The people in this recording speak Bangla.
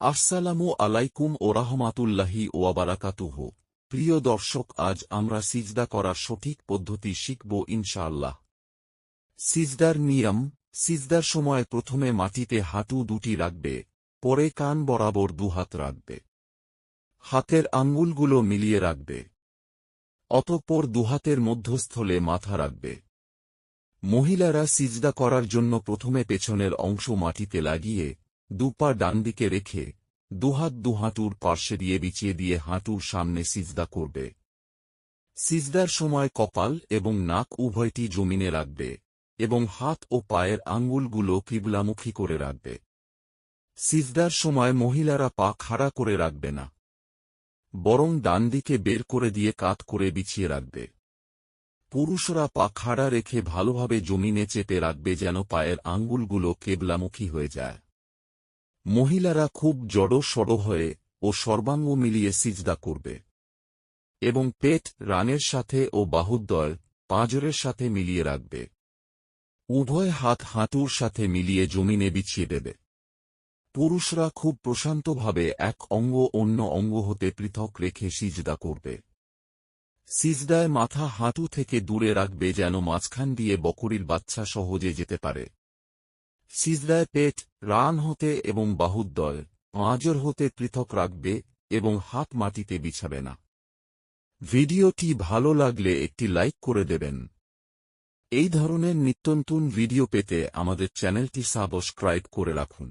আসসালামু আলাইকুম ওরাহমাতুল্লাহি ওয়া বারাকাতুহু। প্রিয় দর্শক, আজ আমরা সিজদা করার সঠিক পদ্ধতি শিখব ইনশাআল্লাহ। সিজদার নিয়ম: সিজদার সময় প্রথমে মাটিতে হাঁটু দুটি রাখবে, পরে কান বরাবর দুহাত রাখবে। হাতের আঙ্গুলগুলো মিলিয়ে রাখবে। অতঃপর দুহাতের মধ্যস্থলে মাথা রাখবে। মহিলারা সিজদা করার জন্য প্রথমে পেছনের অংশ মাটিতে লাগিয়ে দুপা ডানদিকে রেখে দুহাত দুহাঁটুর পার্শ্বে দিয়ে বিছিয়ে দিয়ে হাঁটুর সামনে সিজদা করবে। সিজদার সময় কপাল এবং নাক উভয়টি জমিনে রাখবে এবং হাত ও পায়ের আঙ্গুলগুলো কিবলামুখী করে রাখবে। সিজদার সময় মহিলারা পা খাড়া করে রাখবে না, বরং ডানদিকে বের করে দিয়ে কাত করে বিছিয়ে রাখবে। পুরুষরা পা খাড়া রেখে ভালোভাবে জমিনে চেপে রাখবে যেন পায়ের আঙ্গুলগুলো কেবলামুখী হয়ে যায়। মহিলারা খুব জড়ো সড়ো হয়ে ও সর্বাঙ্গ মিলিয়ে সিজদা করবে এবং পেট রানের সাথে ও বাহুদ্বয় পাঁজরের সাথে মিলিয়ে রাখবে। উভয় হাত হাঁটুর সাথে মিলিয়ে জমিনে বিছিয়ে দেবে। পুরুষরা খুব প্রশান্তভাবে এক অঙ্গ অন্য অঙ্গ হতে পৃথক রেখে সিজদা করবে। সিজদায় মাথা হাঁটু থেকে দূরে রাখবে যেন মাঝখান দিয়ে বকরীর বাচ্চা সহজে যেতে পারে। সিজদায় পেট রান হতে এবং বাহুদ্বয় পাঁজর হতে পৃথক রাখবে এবং হাত মাটিতে বিছাবে না। ভিডিওটি ভালো লাগলে একটি লাইক করে দেবেন। এই ধরনের নিত্যনতুন ভিডিও পেতে আমাদের চ্যানেলটি সাবস্ক্রাইব করে রাখুন।